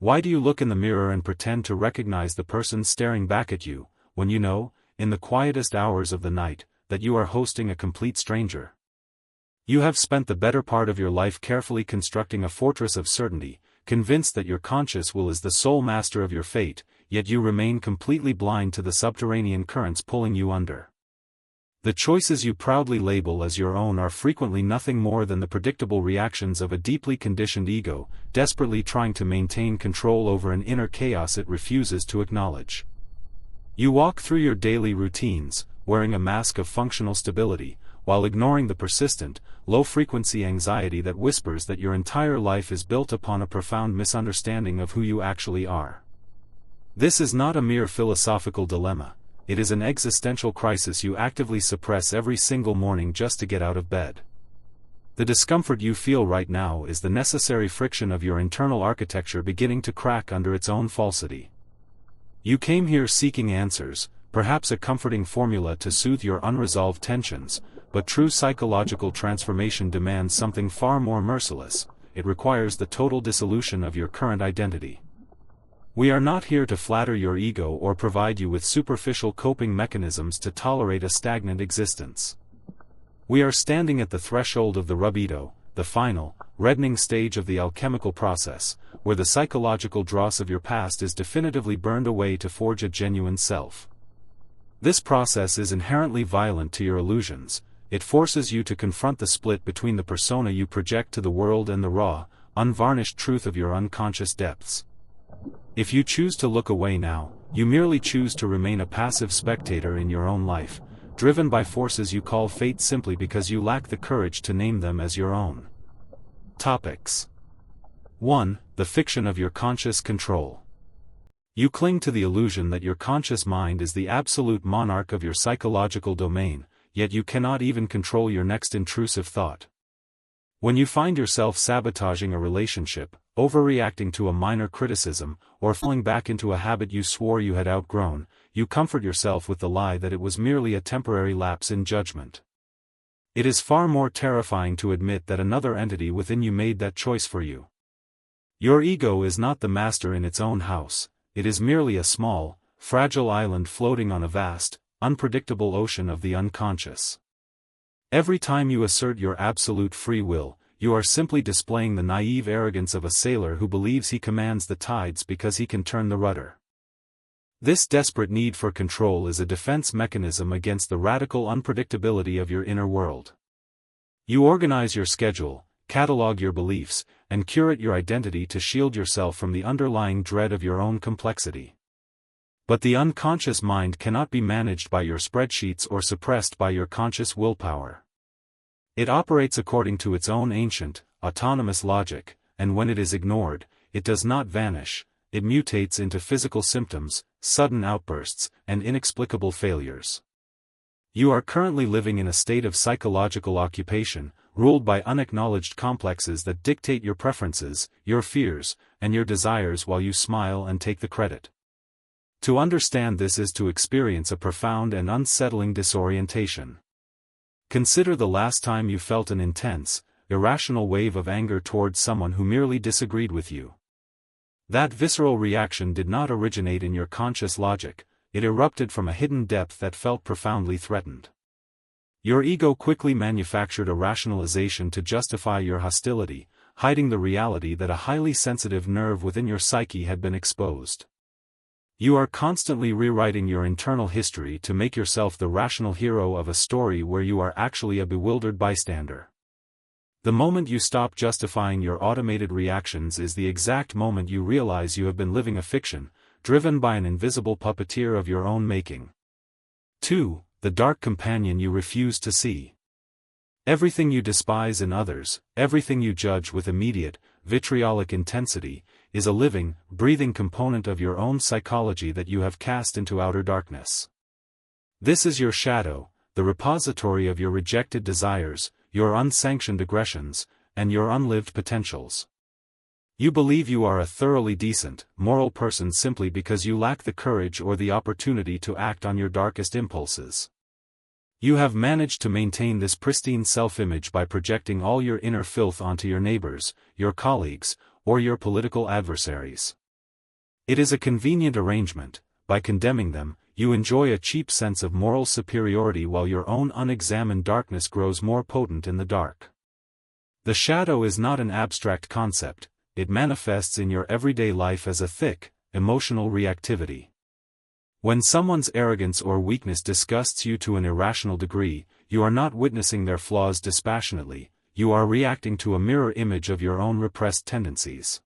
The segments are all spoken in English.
Why do you look in the mirror and pretend to recognize the person staring back at you, when you know, in the quietest hours of the night, that you are hosting a complete stranger? You have spent the better part of your life carefully constructing a fortress of certainty, convinced that your conscious will is the sole master of your fate, yet you remain completely blind to the subterranean currents pulling you under. The choices you proudly label as your own are frequently nothing more than the predictable reactions of a deeply conditioned ego, desperately trying to maintain control over an inner chaos it refuses to acknowledge. You walk through your daily routines, wearing a mask of functional stability, while ignoring the persistent, low-frequency anxiety that whispers that your entire life is built upon a profound misunderstanding of who you actually are. This is not a mere philosophical dilemma. It is an existential crisis you actively suppress every single morning just to get out of bed. The discomfort you feel right now is the necessary friction of your internal architecture beginning to crack under its own falsity. You came here seeking answers, perhaps a comforting formula to soothe your unresolved tensions, but true psychological transformation demands something far more merciless. It requires the total dissolution of your current identity. We are not here to flatter your ego or provide you with superficial coping mechanisms to tolerate a stagnant existence. We are standing at the threshold of the Rubedo, the final, reddening stage of the alchemical process, where the psychological dross of your past is definitively burned away to forge a genuine self. This process is inherently violent to your illusions. It forces you to confront the split between the persona you project to the world and the raw, unvarnished truth of your unconscious depths. If you choose to look away now, you merely choose to remain a passive spectator in your own life, driven by forces you call fate simply because you lack the courage to name them as your own. Topics. 1. The fiction of your conscious control. You cling to the illusion that your conscious mind is the absolute monarch of your psychological domain, yet you cannot even control your next intrusive thought. When you find yourself sabotaging a relationship, overreacting to a minor criticism, or falling back into a habit you swore you had outgrown, you comfort yourself with the lie that it was merely a temporary lapse in judgment. It is far more terrifying to admit that another entity within you made that choice for you. Your ego is not the master in its own house, it is merely a small, fragile island floating on a vast, unpredictable ocean of the unconscious. Every time you assert your absolute free will, you are simply displaying the naive arrogance of a sailor who believes he commands the tides because he can turn the rudder. This desperate need for control is a defense mechanism against the radical unpredictability of your inner world. You organize your schedule, catalog your beliefs, and curate your identity to shield yourself from the underlying dread of your own complexity. But the unconscious mind cannot be managed by your spreadsheets or suppressed by your conscious willpower. It operates according to its own ancient, autonomous logic, and when it is ignored, it does not vanish, it mutates into physical symptoms, sudden outbursts, and inexplicable failures. You are currently living in a state of psychological occupation, ruled by unacknowledged complexes that dictate your preferences, your fears, and your desires while you smile and take the credit. To understand this is to experience a profound and unsettling disorientation. Consider the last time you felt an intense, irrational wave of anger towards someone who merely disagreed with you. That visceral reaction did not originate in your conscious logic, it erupted from a hidden depth that felt profoundly threatened. Your ego quickly manufactured a rationalization to justify your hostility, hiding the reality that a highly sensitive nerve within your psyche had been exposed. You are constantly rewriting your internal history to make yourself the rational hero of a story where you are actually a bewildered bystander. The moment you stop justifying your automated reactions is the exact moment you realize you have been living a fiction, driven by an invisible puppeteer of your own making. 2. The dark companion you refuse to see. Everything you despise in others, everything you judge with immediate, vitriolic intensity, is a living, breathing component of your own psychology that you have cast into outer darkness. This is your shadow, the repository of your rejected desires, your unsanctioned aggressions, and your unlived potentials. You believe you are a thoroughly decent, moral person simply because you lack the courage or the opportunity to act on your darkest impulses. You have managed to maintain this pristine self-image by projecting all your inner filth onto your neighbors, your colleagues, or your political adversaries. It is a convenient arrangement. By condemning them, you enjoy a cheap sense of moral superiority while your own unexamined darkness grows more potent in the dark. The shadow is not an abstract concept, it manifests in your everyday life as a thick, emotional reactivity. When someone's arrogance or weakness disgusts you to an irrational degree, you are not witnessing their flaws dispassionately, you are reacting to a mirror image of your own repressed tendencies.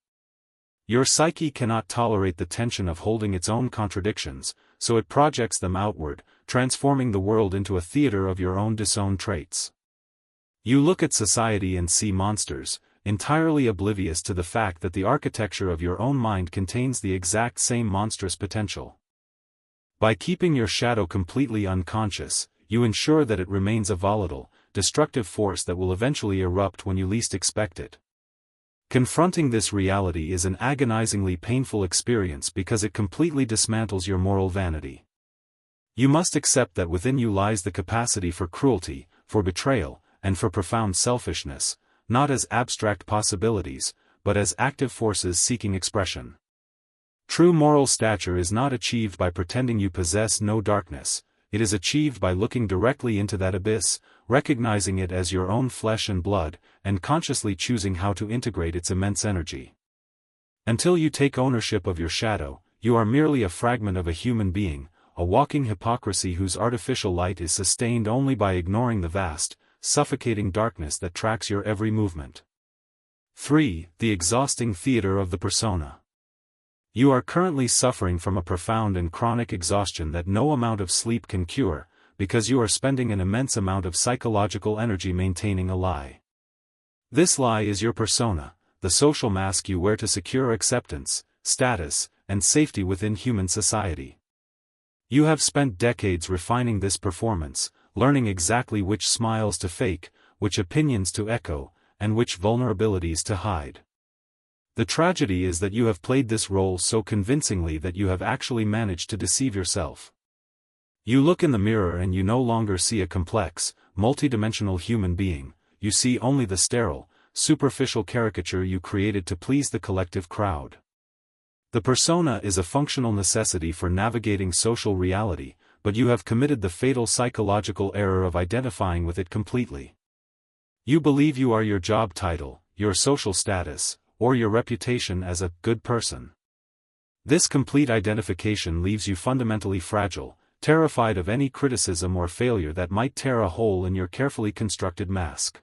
Your psyche cannot tolerate the tension of holding its own contradictions, so it projects them outward, transforming the world into a theater of your own disowned traits. You look at society and see monsters, entirely oblivious to the fact that the architecture of your own mind contains the exact same monstrous potential. By keeping your shadow completely unconscious, you ensure that it remains a volatile, destructive force that will eventually erupt when you least expect it. Confronting this reality is an agonizingly painful experience because it completely dismantles your moral vanity. You must accept that within you lies the capacity for cruelty, for betrayal, and for profound selfishness, not as abstract possibilities, but as active forces seeking expression. True moral stature is not achieved by pretending you possess no darkness, it is achieved by looking directly into that abyss, recognizing it as your own flesh and blood, and consciously choosing how to integrate its immense energy. Until you take ownership of your shadow, you are merely a fragment of a human being, a walking hypocrisy whose artificial light is sustained only by ignoring the vast, suffocating darkness that tracks your every movement. 3. The exhausting theater of the persona. You are currently suffering from a profound and chronic exhaustion that no amount of sleep can cure, because you are spending an immense amount of psychological energy maintaining a lie. This lie is your persona, the social mask you wear to secure acceptance, status, and safety within human society. You have spent decades refining this performance, learning exactly which smiles to fake, which opinions to echo, and which vulnerabilities to hide. The tragedy is that you have played this role so convincingly that you have actually managed to deceive yourself. You look in the mirror and you no longer see a complex, multidimensional human being, you see only the sterile, superficial caricature you created to please the collective crowd. The persona is a functional necessity for navigating social reality, but you have committed the fatal psychological error of identifying with it completely. You believe you are your job title, your social status, or your reputation as a good person. This complete identification leaves you fundamentally fragile, terrified of any criticism or failure that might tear a hole in your carefully constructed mask.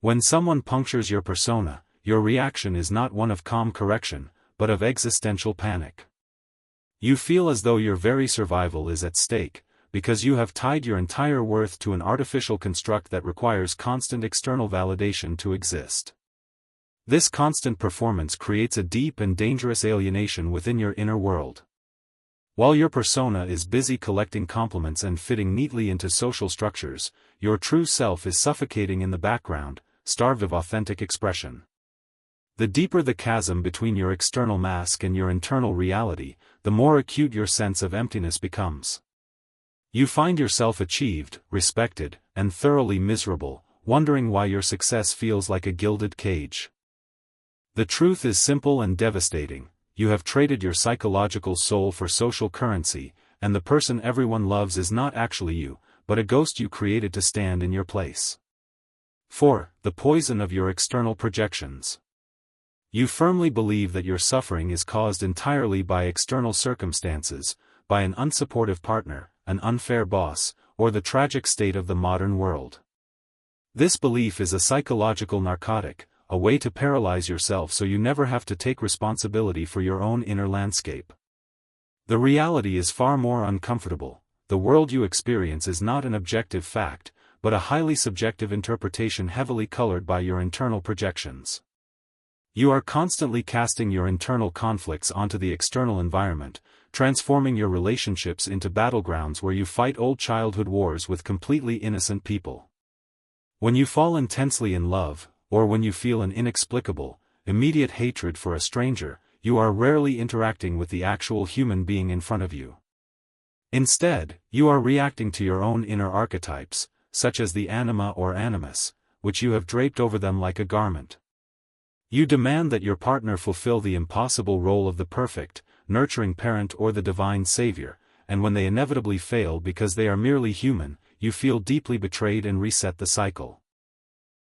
When someone punctures your persona, your reaction is not one of calm correction, but of existential panic. You feel as though your very survival is at stake, because you have tied your entire worth to an artificial construct that requires constant external validation to exist. This constant performance creates a deep and dangerous alienation within your inner world. While your persona is busy collecting compliments and fitting neatly into social structures, your true self is suffocating in the background, starved of authentic expression. The deeper the chasm between your external mask and your internal reality, the more acute your sense of emptiness becomes. You find yourself achieved, respected, and thoroughly miserable, wondering why your success feels like a gilded cage. The truth is simple and devastating: you have traded your psychological soul for social currency, and the person everyone loves is not actually you, but a ghost you created to stand in your place. 4. The poison of your external projections. You firmly believe that your suffering is caused entirely by external circumstances, by an unsupportive partner, an unfair boss, or the tragic state of the modern world. This belief is a psychological narcotic, a way to paralyze yourself so you never have to take responsibility for your own inner landscape. The reality is far more uncomfortable. The world you experience is not an objective fact, but a highly subjective interpretation heavily colored by your internal projections. You are constantly casting your internal conflicts onto the external environment, transforming your relationships into battlegrounds where you fight old childhood wars with completely innocent people. When you fall intensely in love, or when you feel an inexplicable, immediate hatred for a stranger, you are rarely interacting with the actual human being in front of you. Instead, you are reacting to your own inner archetypes, such as the anima or animus, which you have draped over them like a garment. You demand that your partner fulfill the impossible role of the perfect, nurturing parent or the divine savior, and when they inevitably fail because they are merely human, you feel deeply betrayed and reset the cycle.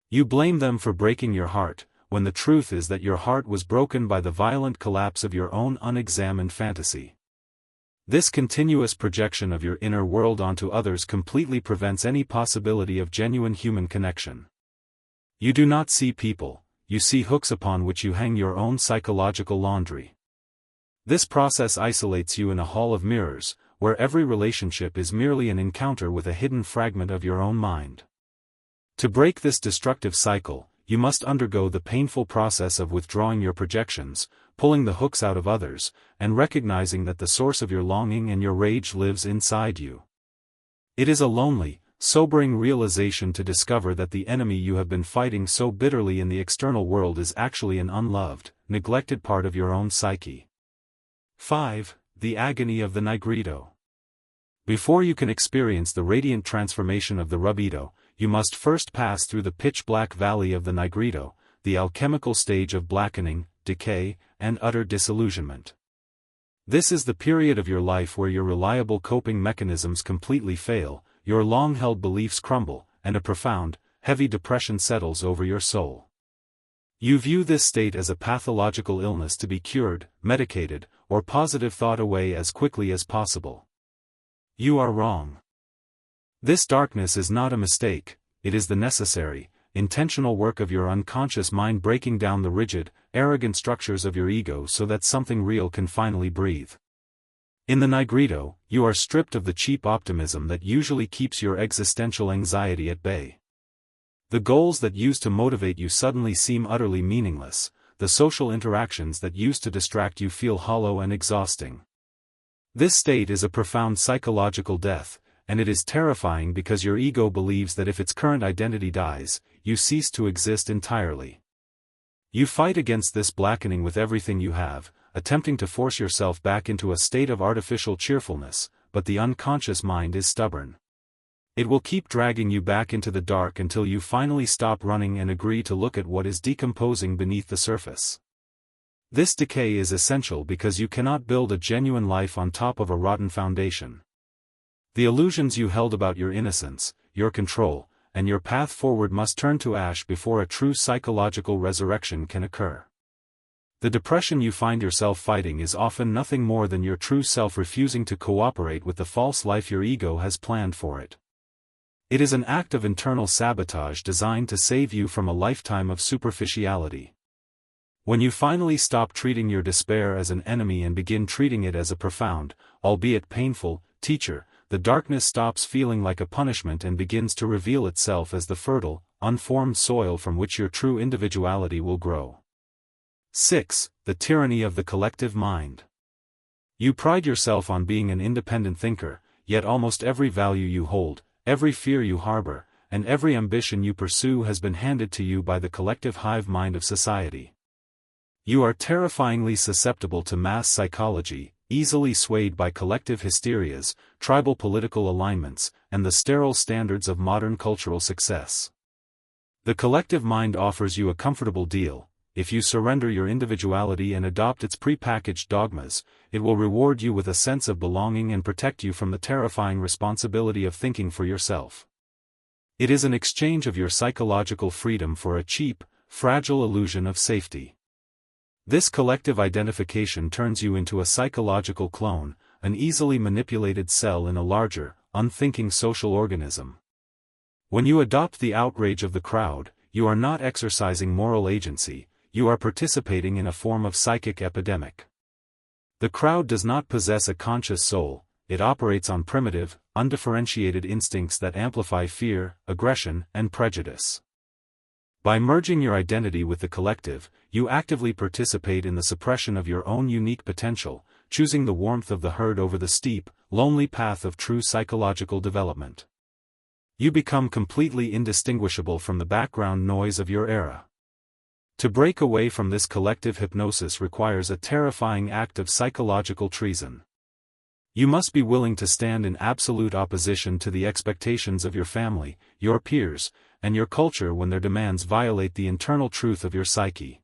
You blame them for breaking your heart, when the truth is that your heart was broken by the violent collapse of your own unexamined fantasy. This continuous projection of your inner world onto others completely prevents any possibility of genuine human connection. You do not see people, you see hooks upon which you hang your own psychological laundry. This process isolates you in a hall of mirrors, where every relationship is merely an encounter with a hidden fragment of your own mind. To break this destructive cycle, you must undergo the painful process of withdrawing your projections, pulling the hooks out of others, and recognizing that the source of your longing and your rage lives inside you. It is a lonely, sobering realization to discover that the enemy you have been fighting so bitterly in the external world is actually an unloved, neglected part of your own psyche. 5. The agony of the Rubedo. Before you can experience the radiant transformation of the Rubedo, you must first pass through the pitch-black valley of the Rubedo, the alchemical stage of blackening, decay, and utter disillusionment. This is the period of your life where your reliable coping mechanisms completely fail, your long-held beliefs crumble, and a profound, heavy depression settles over your soul. You view this state as a pathological illness to be cured, medicated, or positive thought away as quickly as possible. You are wrong. This darkness is not a mistake, it is the necessary, intentional work of your unconscious mind breaking down the rigid, arrogant structures of your ego so that something real can finally breathe. In the Rubedo, you are stripped of the cheap optimism that usually keeps your existential anxiety at bay. The goals that used to motivate you suddenly seem utterly meaningless, the social interactions that used to distract you feel hollow and exhausting. This state is a profound psychological death, and it is terrifying because your ego believes that if its current identity dies, you cease to exist entirely. You fight against this blackening with everything you have, attempting to force yourself back into a state of artificial cheerfulness, but the unconscious mind is stubborn. It will keep dragging you back into the dark until you finally stop running and agree to look at what is decomposing beneath the surface. This decay is essential because you cannot build a genuine life on top of a rotten foundation. The illusions you held about your innocence, your control, and your path forward must turn to ash before a true psychological resurrection can occur. The depression you find yourself fighting is often nothing more than your true self refusing to cooperate with the false life your ego has planned for it. It is an act of internal sabotage designed to save you from a lifetime of superficiality. When you finally stop treating your despair as an enemy and begin treating it as a profound, albeit painful, teacher, the darkness stops feeling like a punishment and begins to reveal itself as the fertile, unformed soil from which your true individuality will grow. 6. The tyranny of the collective mind. You pride yourself on being an independent thinker, yet almost every value you hold, every fear you harbor, and every ambition you pursue has been handed to you by the collective hive mind of society. You are terrifyingly susceptible to mass psychology, easily swayed by collective hysterias, tribal political alignments, and the sterile standards of modern cultural success. The collective mind offers you a comfortable deal. If you surrender your individuality and adopt its pre-packaged dogmas, it will reward you with a sense of belonging and protect you from the terrifying responsibility of thinking for yourself. It is an exchange of your psychological freedom for a cheap, fragile illusion of safety. This collective identification turns you into a psychological clone, an easily manipulated cell in a larger, unthinking social organism. When you adopt the outrage of the crowd, you are not exercising moral agency, you are participating in a form of psychic epidemic. The crowd does not possess a conscious soul, it operates on primitive, undifferentiated instincts that amplify fear, aggression, and prejudice. By merging your identity with the collective, you actively participate in the suppression of your own unique potential, choosing the warmth of the herd over the steep, lonely path of true psychological development. You become completely indistinguishable from the background noise of your era. To break away from this collective hypnosis requires a terrifying act of psychological treason. You must be willing to stand in absolute opposition to the expectations of your family, your peers, and your culture when their demands violate the internal truth of your psyche.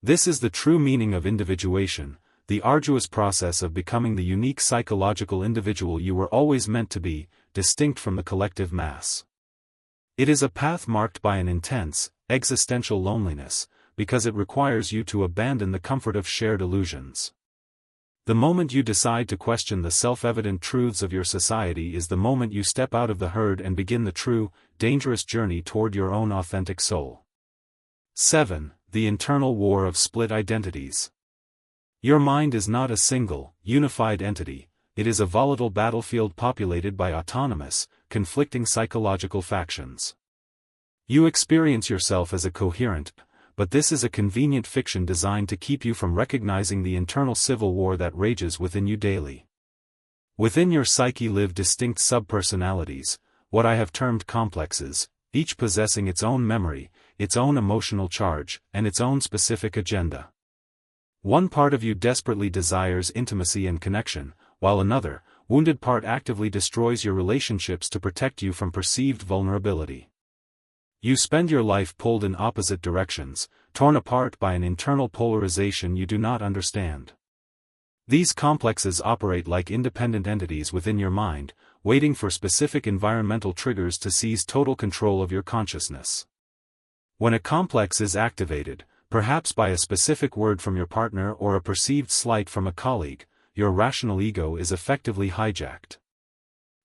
This is the true meaning of individuation, the arduous process of becoming the unique psychological individual you were always meant to be, distinct from the collective mass. It is a path marked by an intense, existential loneliness, because it requires you to abandon the comfort of shared illusions. The moment you decide to question the self-evident truths of your society is the moment you step out of the herd and begin the true, dangerous journey toward your own authentic soul. 7. The internal war of split identities. Your mind is not a single, unified entity, it is a volatile battlefield populated by autonomous, conflicting psychological factions. You experience yourself as a coherent, but this is a convenient fiction designed to keep you from recognizing the internal civil war that rages within you daily. Within your psyche live distinct subpersonalities, what I have termed complexes, each possessing its own memory, its own emotional charge, and its own specific agenda. One part of you desperately desires intimacy and connection, while another, wounded part actively destroys your relationships to protect you from perceived vulnerability. You spend your life pulled in opposite directions, torn apart by an internal polarization you do not understand. These complexes operate like independent entities within your mind, waiting for specific environmental triggers to seize total control of your consciousness. When a complex is activated, perhaps by a specific word from your partner or a perceived slight from a colleague, your rational ego is effectively hijacked.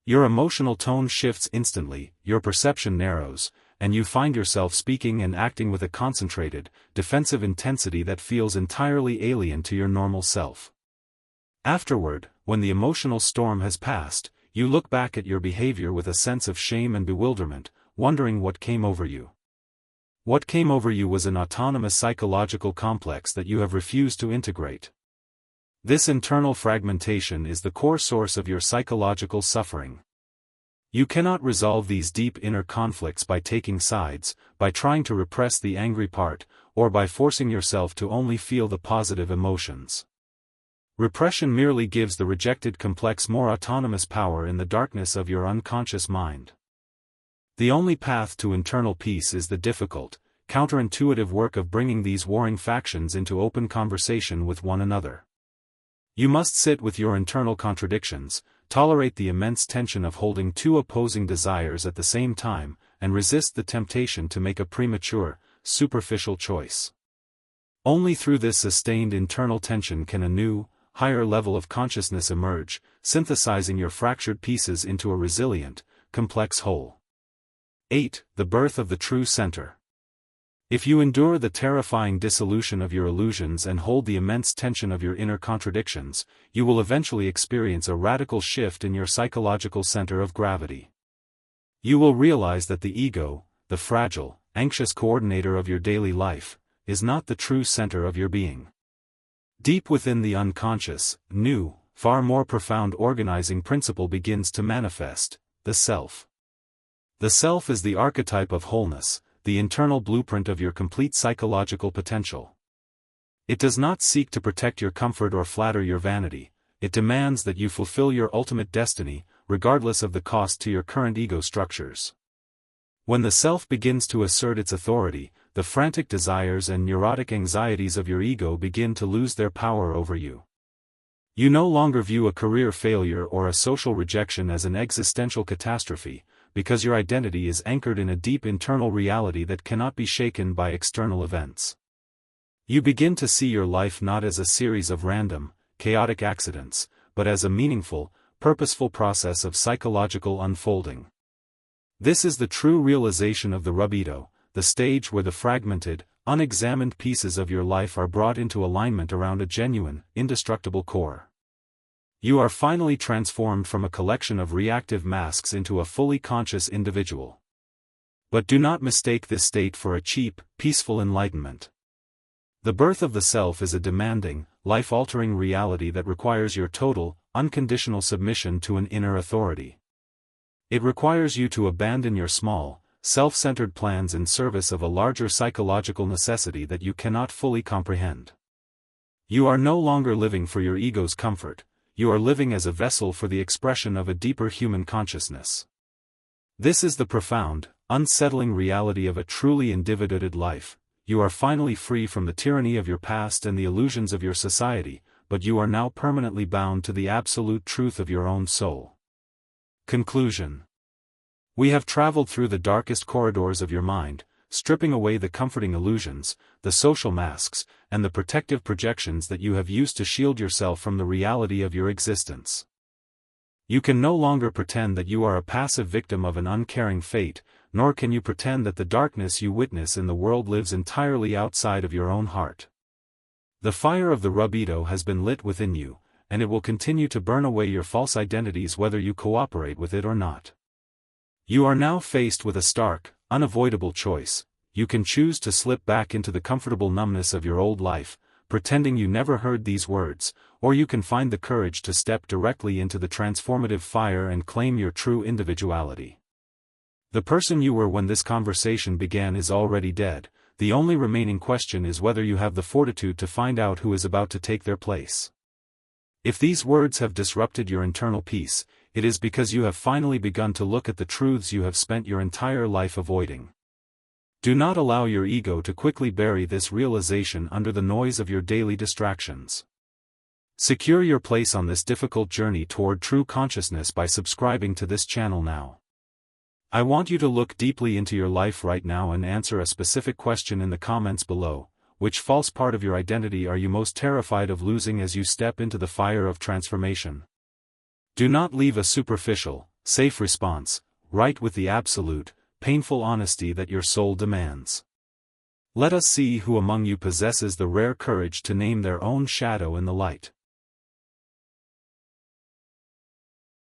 Your emotional tone shifts instantly, your perception narrows, and you find yourself speaking and acting with a concentrated, defensive intensity that feels entirely alien to your normal self. Afterward, when the emotional storm has passed, you look back at your behavior with a sense of shame and bewilderment, wondering what came over you. What came over you was an autonomous psychological complex that you have refused to integrate. This internal fragmentation is the core source of your psychological suffering. You cannot resolve these deep inner conflicts by taking sides, by trying to repress the angry part, or by forcing yourself to only feel the positive emotions. Repression merely gives the rejected complex more autonomous power in the darkness of your unconscious mind. The only path to internal peace is the difficult, counterintuitive work of bringing these warring factions into open conversation with one another. You must sit with your internal contradictions, tolerate the immense tension of holding two opposing desires at the same time, and resist the temptation to make a premature, superficial choice. Only through this sustained internal tension can a new, higher level of consciousness emerge, synthesizing your fractured pieces into a resilient, complex whole. 8. The birth of the true center. If you endure the terrifying dissolution of your illusions and hold the immense tension of your inner contradictions, you will eventually experience a radical shift in your psychological center of gravity. You will realize that the ego, the fragile, anxious coordinator of your daily life, is not the true center of your being. Deep within the unconscious, new, far more profound organizing principle begins to manifest: the self. The self is the archetype of wholeness, the internal blueprint of your complete psychological potential. It does not seek to protect your comfort or flatter your vanity, it demands that you fulfill your ultimate destiny, regardless of the cost to your current ego structures. When the self begins to assert its authority, the frantic desires and neurotic anxieties of your ego begin to lose their power over you. You no longer view a career failure or a social rejection as an existential catastrophe, because your identity is anchored in a deep internal reality that cannot be shaken by external events. You begin to see your life not as a series of random, chaotic accidents, but as a meaningful, purposeful process of psychological unfolding. This is the true realization of the Rubedo, the stage where the fragmented, unexamined pieces of your life are brought into alignment around a genuine, indestructible core. You are finally transformed from a collection of reactive masks into a fully conscious individual. But do not mistake this state for a cheap, peaceful enlightenment. The birth of the self is a demanding, life-altering reality that requires your total, unconditional submission to an inner authority. It requires you to abandon your small, self-centered plans in service of a larger psychological necessity that you cannot fully comprehend. You are no longer living for your ego's comfort. You are living as a vessel for the expression of a deeper human consciousness. This is the profound, unsettling reality of a truly individuated life. You are finally free from the tyranny of your past and the illusions of your society, but but you are now permanently bound to the absolute truth of your own soul. Conclusion. We have traveled through the darkest corridors of your mind, stripping away the comforting illusions, the social masks, and the protective projections that you have used to shield yourself from the reality of your existence. You can no longer pretend that you are a passive victim of an uncaring fate, nor can you pretend that the darkness you witness in the world lives entirely outside of your own heart. The fire of the Rubedo has been lit within you, and it will continue to burn away your false identities whether you cooperate with it or not. You are now faced with a stark, unavoidable choice. You can choose to slip back into the comfortable numbness of your old life, pretending you never heard these words, or you can find the courage to step directly into the transformative fire and claim your true individuality. The person you were when this conversation began is already dead. The only remaining question is whether you have the fortitude to find out who is about to take their place. If these words have disrupted your internal peace, it is because you have finally begun to look at the truths you have spent your entire life avoiding. Do not allow your ego to quickly bury this realization under the noise of your daily distractions. Secure your place on this difficult journey toward true consciousness by subscribing to this channel now. I want you to look deeply into your life right now and answer a specific question in the comments below. Which false part of your identity are you most terrified of losing as you step into the fire of transformation? Do not leave a superficial, safe response. Write with the absolute, painful honesty that your soul demands. Let us see who among you possesses the rare courage to name their own shadow in the light.